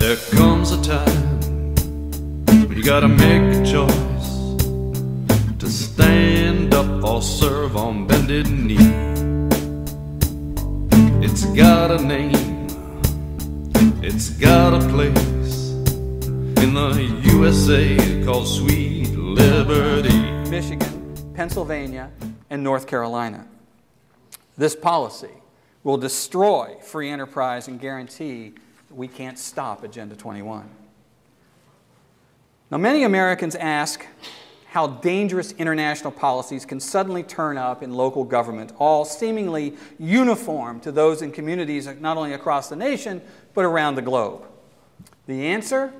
There comes a time when you gotta make a choice to stand up or serve on bended knee. It's got a name, it's got a place in the USA called Sweet Liberty. Michigan, Pennsylvania, and North Carolina. This policy will destroy free enterprise and guarantee that we can't stop Agenda 21. Now, many Americans ask how dangerous international policies can suddenly turn up in local government, all seemingly uniform to those in communities not only across the nation, but around the globe. The answer?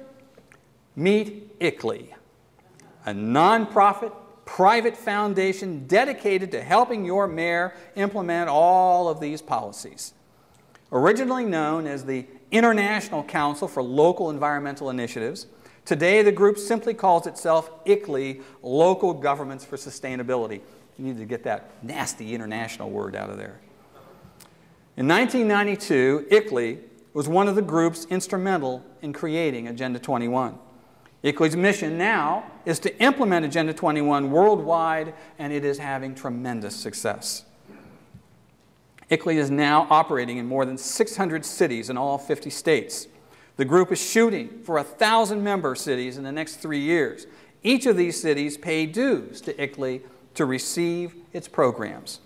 Meet ICLEI, a nonprofit private foundation dedicated to helping your mayor implement all of these policies. Originally known as the International Council for Local Environmental Initiatives, today the group simply calls itself ICLEI, Local Governments for Sustainability. You need to get that nasty international word out of there. In 1992, ICLEI was one of the groups instrumental in creating Agenda 21. ICLEI's mission now is to implement Agenda 21 worldwide, and it is having tremendous success. ICLEI is now operating in more than 600 cities in all 50 states. The group is shooting for 1,000 member cities in the next 3 years. Each of these cities pay dues to ICLEI to receive its programs.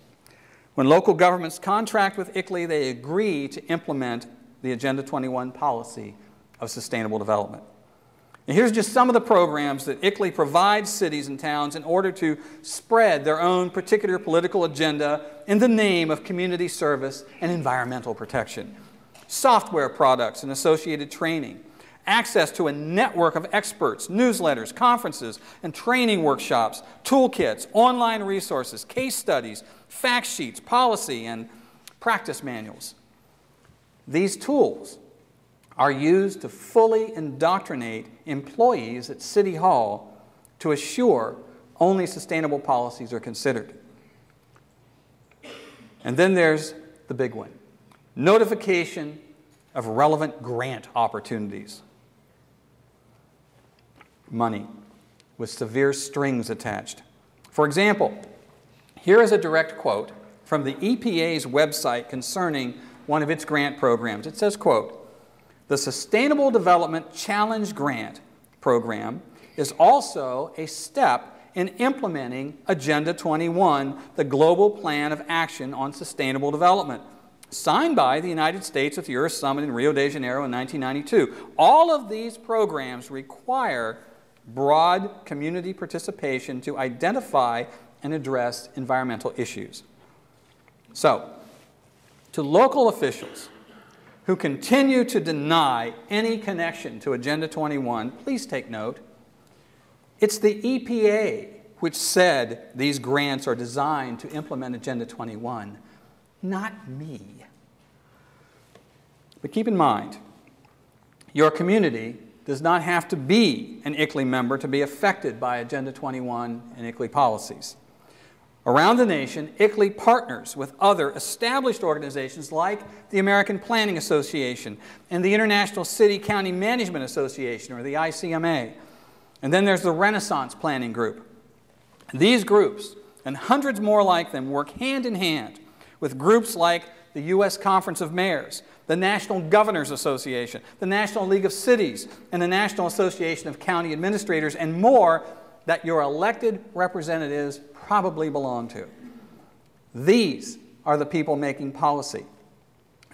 When local governments contract with ICLEI, they agree to implement the Agenda 21 policy of sustainable development. And here's just some of the programs that ICLEI provides cities and towns in order to spread their own particular political agenda in the name of community service and environmental protection. Software products and associated training, access to a network of experts, newsletters, conferences, and training workshops, toolkits, online resources, case studies, fact sheets, policy, and practice manuals. These tools are used to fully indoctrinate employees at City Hall to assure only sustainable policies are considered. And then there's the big one, notification of relevant grant opportunities. Money with severe strings attached. For example, here is a direct quote from the EPA's website concerning one of its grant programs. It says, quote, "The Sustainable Development Challenge Grant Program is also a step in implementing Agenda 21, the Global Plan of Action on Sustainable Development, signed by the United States at the Earth Summit in Rio de Janeiro in 1992. All of these programs require broad community participation to identify and address environmental issues." So, to local officials who continue to deny any connection to Agenda 21, please take note. It's the EPA which said these grants are designed to implement Agenda 21, not me. But keep in mind, your community does not have to be an ICLEI member to be affected by Agenda 21 and ICLEI policies. Around the nation, ICLEI partners with other established organizations like the American Planning Association and the International City-County Management Association, or the ICMA. And then there's the Renaissance Planning Group. These groups, and hundreds more like them, work hand in hand with groups like the U.S. Conference of Mayors, the National Governors Association, the National League of Cities, and the National Association of County Administrators, and more that your elected representatives probably belong to. These are the people making policy.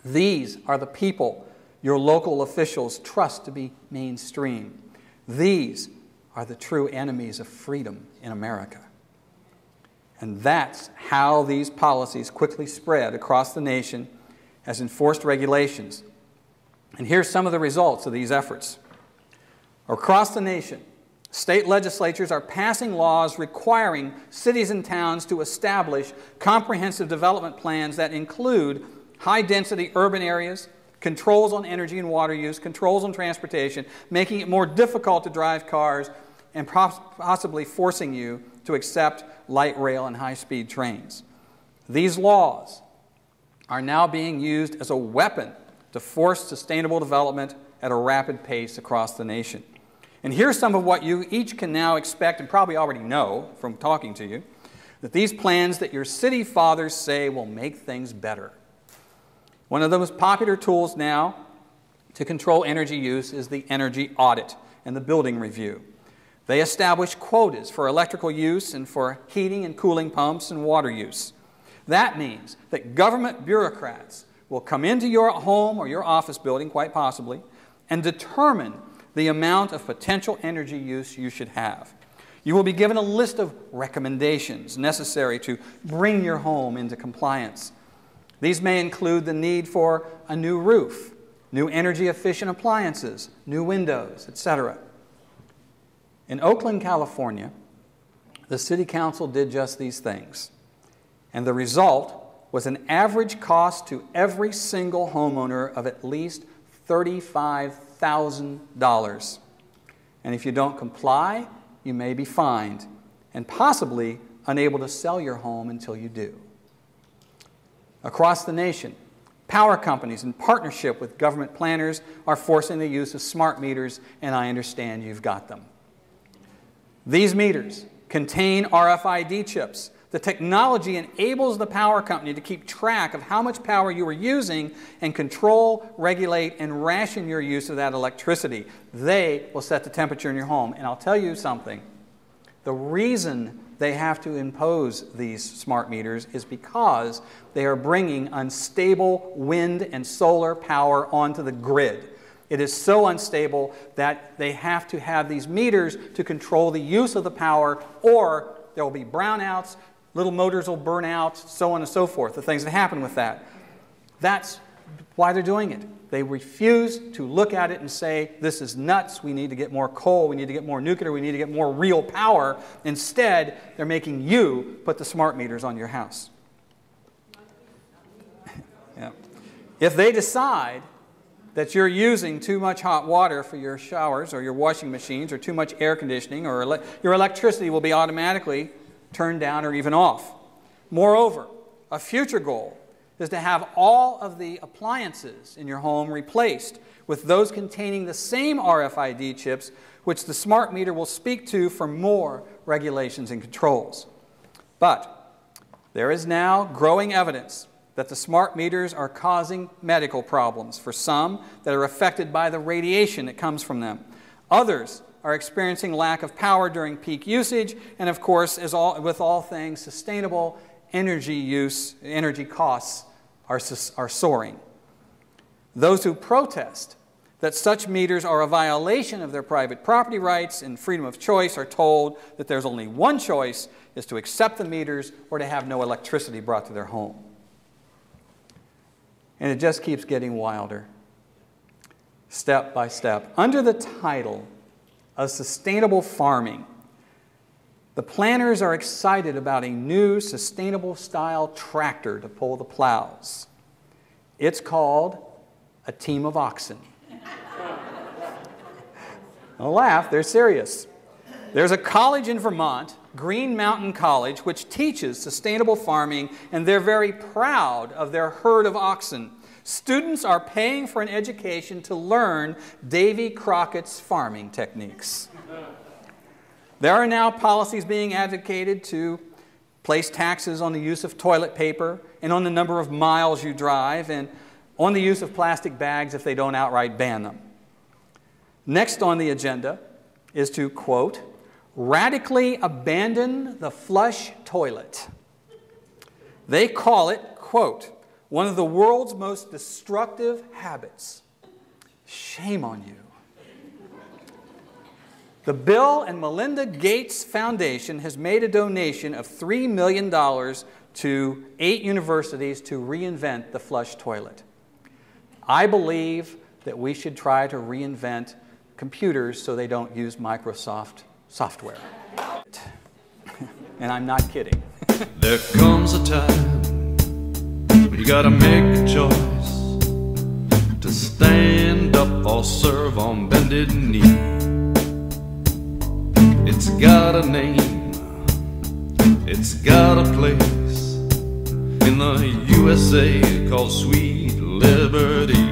These are the people your local officials trust to be mainstream. These are the true enemies of freedom in America. And that's how these policies quickly spread across the nation as enforced regulations. And here's some of the results of these efforts. Across the nation, state legislatures are passing laws requiring cities and towns to establish comprehensive development plans that include high-density urban areas, controls on energy and water use, controls on transportation, making it more difficult to drive cars, and possibly forcing you to accept light rail and high-speed trains. These laws are now being used as a weapon to force sustainable development at a rapid pace across the nation. And here's some of what you each can now expect and probably already know from talking to you, that these plans that your city fathers say will make things better. One of the most popular tools now to control energy use is the energy audit and the building review. They establish quotas for electrical use and for heating and cooling pumps and water use. That means that government bureaucrats will come into your home or your office building, quite possibly, and determine the amount of potential energy use you should have. You will be given a list of recommendations necessary to bring your home into compliance. These may include the need for a new roof, new energy-efficient appliances, new windows, etc. In Oakland, California, the City Council did just these things. And the result was an average cost to every single homeowner of at least $35,000. And if you don't comply, you may be fined and possibly unable to sell your home until you do. Across the nation, power companies in partnership with government planners are forcing the use of smart meters, and I understand you've got them. These meters contain RFID chips. The technology enables the power company to keep track of how much power you are using and control, regulate, and ration your use of that electricity. They will set the temperature in your home. And I'll tell you something. The reason they have to impose these smart meters is because they are bringing unstable wind and solar power onto the grid. It is so unstable that they have to have these meters to control the use of the power, or there will be brownouts, little motors will burn out, so on and so forth, the things that happen with that. That's why they're doing it. They refuse to look at it and say, this is nuts, we need to get more coal, we need to get more nuclear, we need to get more real power. Instead, they're making you put the smart meters on your house. Yeah. If they decide that you're using too much hot water for your showers or your washing machines, or too much air conditioning, or your electricity will be automatically turned down or even off. Moreover, a future goal is to have all of the appliances in your home replaced with those containing the same RFID chips, which the smart meter will speak to for more regulations and controls. But there is now growing evidence that the smart meters are causing medical problems for some that are affected by the radiation that comes from them. Others are experiencing lack of power during peak usage, and of course, with all things sustainable, energy costs are soaring. Those who protest that such meters are a violation of their private property rights and freedom of choice are told that there's only one choice, is to accept the meters or to have no electricity brought to their home. And it just keeps getting wilder, step by step. Under the title of sustainable farming, the planners are excited about a new sustainable style tractor to pull the plows. It's called a team of oxen. Don't laugh, they're serious. There's a college in Vermont, Green Mountain College, which teaches sustainable farming, and they're very proud of their herd of oxen. Students are paying for an education to learn Davy Crockett's farming techniques. There are now policies being advocated to place taxes on the use of toilet paper and on the number of miles you drive and on the use of plastic bags if they don't outright ban them. Next on the agenda is to, quote, radically abandon the flush toilet. They call it, quote, one of the world's most destructive habits. Shame on you. The Bill and Melinda Gates Foundation has made a donation of $3 million to 8 universities to reinvent the flush toilet. I believe that we should try to reinvent computers so they don't use Microsoft software. And I'm not kidding. There comes a time when you gotta make a choice to stand up or serve on bended knee. It's got a name, it's got a place in the USA called Sweet Liberty.